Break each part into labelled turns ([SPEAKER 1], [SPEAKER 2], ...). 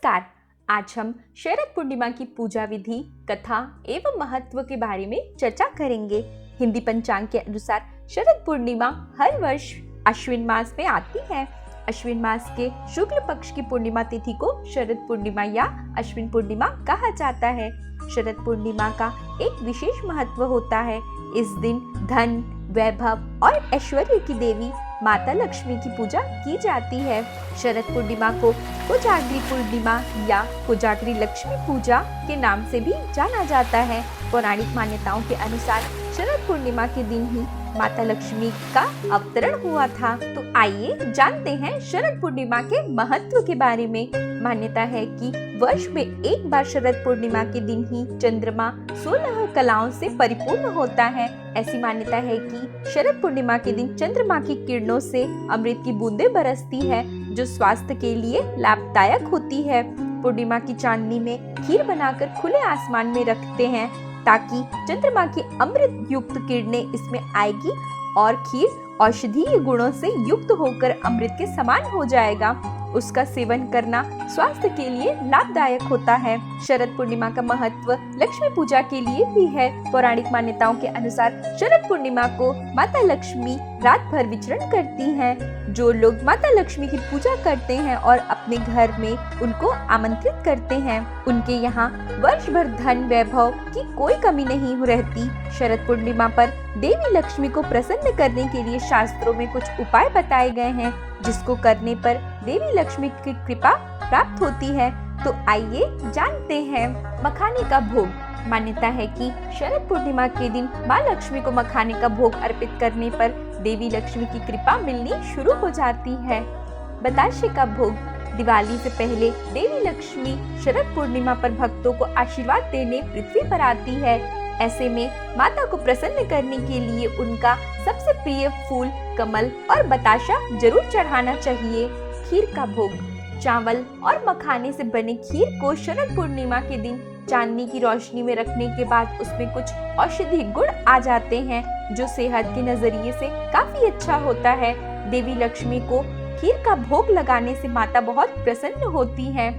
[SPEAKER 1] नमस्कार। आज हम शरद पूर्णिमा की पूजा विधि, कथा एवं महत्व के बारे में चर्चा करेंगे। हिंदी पंचांग के अनुसार शरद पूर्णिमा हर वर्ष अश्विन मास में आती है। अश्विन मास के शुक्ल पक्ष की पूर्णिमा तिथि को शरद पूर्णिमा या अश्विन पूर्णिमा कहा जाता है। शरद पूर्णिमा का एक विशेष महत्व होता है। इस दिन धन, वैभव और ऐश्वर्य की देवी माता लक्ष्मी की पूजा की जाती है। शरद पूर्णिमा को कोजागरी पूर्णिमा या कोजागरी लक्ष्मी पूजा के नाम से भी जाना जाता है। पौराणिक मान्यताओं के अनुसार शरद पूर्णिमा के दिन ही माता लक्ष्मी का अवतरण हुआ था। तो आइए जानते हैं शरद पूर्णिमा के महत्व के बारे में। मान्यता है कि वर्ष में एक बार शरद पूर्णिमा के दिन ही चंद्रमा 16 कलाओं से परिपूर्ण होता है। ऐसी मान्यता है कि शरद पूर्णिमा के दिन चंद्रमा की किरणों से अमृत की बूंदें बरसती है, जो स्वास्थ्य के लिए लाभदायक होती है। पूर्णिमा की चांदनी में खीर बनाकर खुले आसमान में रखते हैं ताकि चंद्रमा की अमृत युक्त किरणें इसमें आएगी और खीर औषधीय गुणों से युक्त होकर अमृत के समान हो जाएगा। उसका सेवन करना स्वास्थ्य के लिए लाभदायक होता है। शरद पूर्णिमा का महत्व लक्ष्मी पूजा के लिए भी है। पौराणिक मान्यताओं के अनुसार शरद पूर्णिमा को माता लक्ष्मी रात भर विचरण करती हैं। जो लोग माता लक्ष्मी की पूजा करते हैं और अपने घर में उनको आमंत्रित करते हैं, उनके यहाँ वर्ष भर धन वैभव की कोई कमी नहीं रहती। शरद पूर्णिमा पर देवी लक्ष्मी को प्रसन्न करने के लिए शास्त्रों में कुछ उपाय बताए गए हैं, जिसको करने पर देवी लक्ष्मी की कृपा प्राप्त होती है। तो आइए जानते हैं। मखाने का भोग। मान्यता है कि शरद पूर्णिमा के दिन माँ लक्ष्मी को मखाने का भोग अर्पित करने पर देवी लक्ष्मी की कृपा मिलनी शुरू हो जाती है। बताशे का भोग। दिवाली से पहले देवी लक्ष्मी शरद पूर्णिमा पर भक्तों को आशीर्वाद देने पृथ्वी पर आती है। ऐसे में माता को प्रसन्न करने के लिए उनका सबसे प्रिय फूल कमल और बताशा जरूर चढ़ाना चाहिए। खीर का भोग। चावल और मखाने से बने खीर को शरद पूर्णिमा के दिन चांदनी की रोशनी में रखने के बाद उसमें कुछ औषधि गुण आ जाते हैं, जो सेहत के नजरिए से काफी अच्छा होता है। देवी लक्ष्मी को खीर का भोग लगाने से माता बहुत प्रसन्न होती है।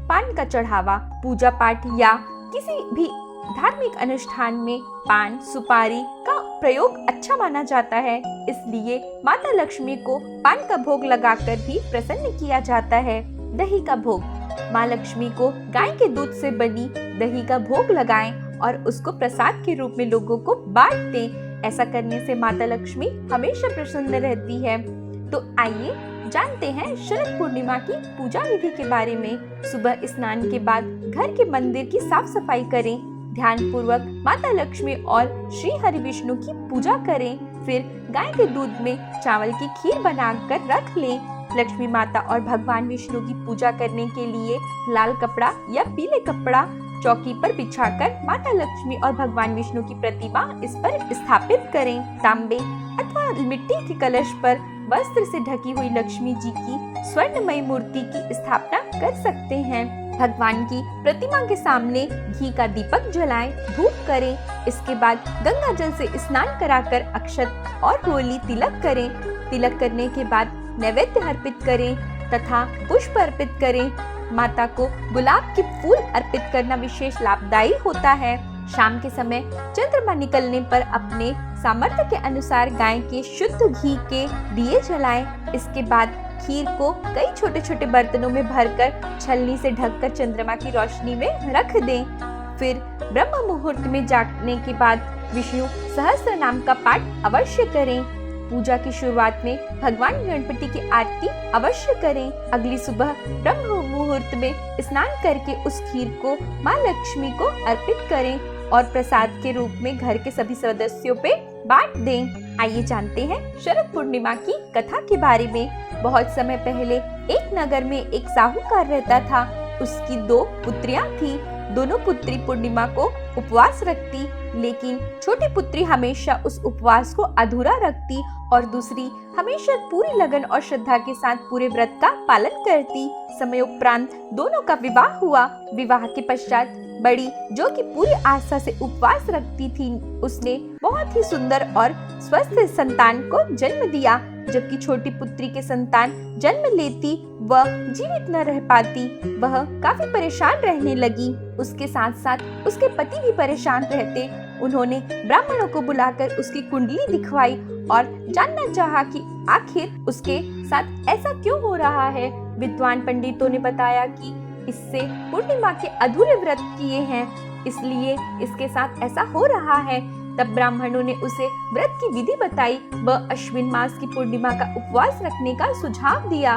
[SPEAKER 1] पान का चढ़ावा। पूजा पाठ या किसी भी धार्मिक अनुष्ठान में पान सुपारी का प्रयोग अच्छा माना जाता है, इसलिए माता लक्ष्मी को पान का भोग लगाकर भी प्रसन्न किया जाता है। दही का भोग। माँ लक्ष्मी को गाय के दूध से बनी दही का भोग लगाएं और उसको प्रसाद के रूप में लोगों को बांट दें। ऐसा करने से माता लक्ष्मी हमेशा प्रसन्न रहती है। तो आइए जानते हैं शरद पूर्णिमा की पूजा विधि के बारे में। सुबह स्नान के बाद घर के मंदिर की साफ सफाई करें। ध्यान पूर्वक माता लक्ष्मी और श्री हरि विष्णु की पूजा करें। फिर गाय के दूध में चावल की खीर बनाकर रख लें। लक्ष्मी माता और भगवान विष्णु की पूजा करने के लिए लाल कपड़ा या पीले कपड़ा चौकी पर बिछाकर माता लक्ष्मी और भगवान विष्णु की प्रतिमा इस पर स्थापित करें। तांबे अथवा मिट्टी के कलश पर वस्त्र से ढकी हुई लक्ष्मी जी की स्वर्णमयी मूर्ति की स्थापना कर सकते हैं। भगवान की प्रतिमा के सामने घी का दीपक जलाएं, धूप करें। इसके बाद गंगा जल से स्नान कराकर अक्षत और रोली तिलक करें। तिलक करने के बाद नैवेद्य अर्पित करें तथा पुष्प अर्पित करें। माता को गुलाब के फूल अर्पित करना विशेष लाभदायी होता है। शाम के समय चंद्रमा निकलने पर अपने सामर्थ्य के अनुसार गाय के शुद्ध घी के दिए जलाएं। इसके बाद खीर को कई छोटे छोटे बर्तनों में भरकर छलनी से ढककर चंद्रमा की रोशनी में रख दें। फिर ब्रह्म मुहूर्त में जागने के बाद विष्णु सहस्त्र नाम का पाठ अवश्य करें। पूजा की शुरुआत में भगवान गणपति की आरती अवश्य करें। अगली सुबह ब्रह्म मुहूर्त में स्नान करके उस खीर को माँ लक्ष्मी को अर्पित करें और प्रसाद के रूप में घर के सभी सदस्यों पे बांट दें। आइए जानते हैं शरद पूर्णिमा की कथा के बारे में। बहुत समय पहले एक नगर में एक साहूकार रहता था। उसकी 2 पुत्रियां थी। दोनों पुत्री पूर्णिमा को उपवास रखती, लेकिन छोटी पुत्री हमेशा उस उपवास को अधूरा रखती और दूसरी हमेशा पूरी लगन और श्रद्धा के साथ पूरे व्रत का पालन करती। समय उपरांत दोनों का विवाह हुआ। विवाह के पश्चात बड़ी, जो कि पूरी आस्था से उपवास रखती थी, उसने बहुत ही सुंदर और स्वस्थ संतान को जन्म दिया। जबकि छोटी पुत्री के संतान जन्म लेती वह जीवित न रह पाती। वह काफी परेशान रहने लगी। उसके साथ साथ उसके पति भी परेशान रहते। उन्होंने ब्राह्मणों को बुलाकर उसकी कुंडली दिखवाई और जानना चाहा कि आखिर उसके साथ ऐसा क्यों हो रहा है। विद्वान पंडितों ने बताया कि इससे पूर्णिमा के अधूरे व्रत किए हैं, इसलिए इसके साथ ऐसा हो रहा है। तब ब्राह्मणों ने उसे व्रत की विधि बताई। वह अश्विन मास की पूर्णिमा का उपवास रखने का सुझाव दिया।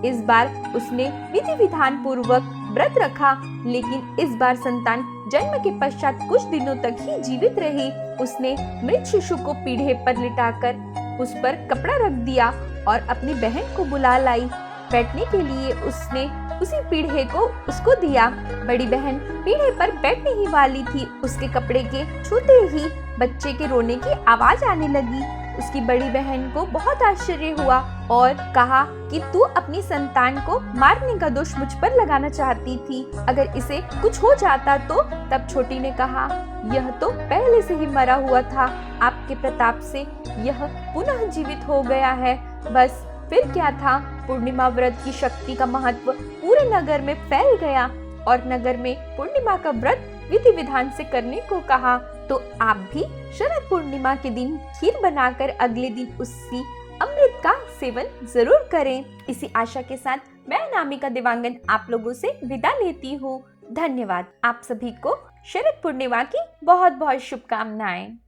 [SPEAKER 1] इस बार उसने विधि विधान पूर्वक व्रत रखा, लेकिन इस बार संतान जन्म के पश्चात कुछ दिनों तक ही जीवित रही। उसने मृत शिशु को पीढ़े पर लिटाकर उस पर कपड़ा रख दिया और अपनी बहन को बुला लाई। बैठने के लिए उसने उसी पीढ़े को उसको दिया। बड़ी बहन पीढ़े पर बैठने ही वाली थी। उसके कपड़े के छूते ही बच्चे के रोने की आवाज आने लगी। उसकी बड़ी बहन को बहुत आश्चर्य हुआ और कहा कि तू अपनी संतान को मारने का दोष मुझ पर लगाना चाहती थी, अगर इसे कुछ हो जाता तो। तब छोटी ने कहा, यह तो पहले से ही मरा हुआ था, आपके प्रताप से यह पुनः जीवित हो गया है। बस फिर क्या था। पूर्णिमा व्रत की शक्ति का महत्व पूरे नगर में फैल गया और नगर में पूर्णिमा का व्रत विधि विधान से करने को कहा। तो आप भी शरद पूर्णिमा के दिन खीर बनाकर अगले दिन उसकी अमृत का सेवन जरूर करें। इसी आशा के साथ मैं अनामिका देवांगन आप लोगों से विदा लेती हूँ। धन्यवाद। आप सभी को शरद पूर्णिमा की बहुत बहुत शुभकामनाएं।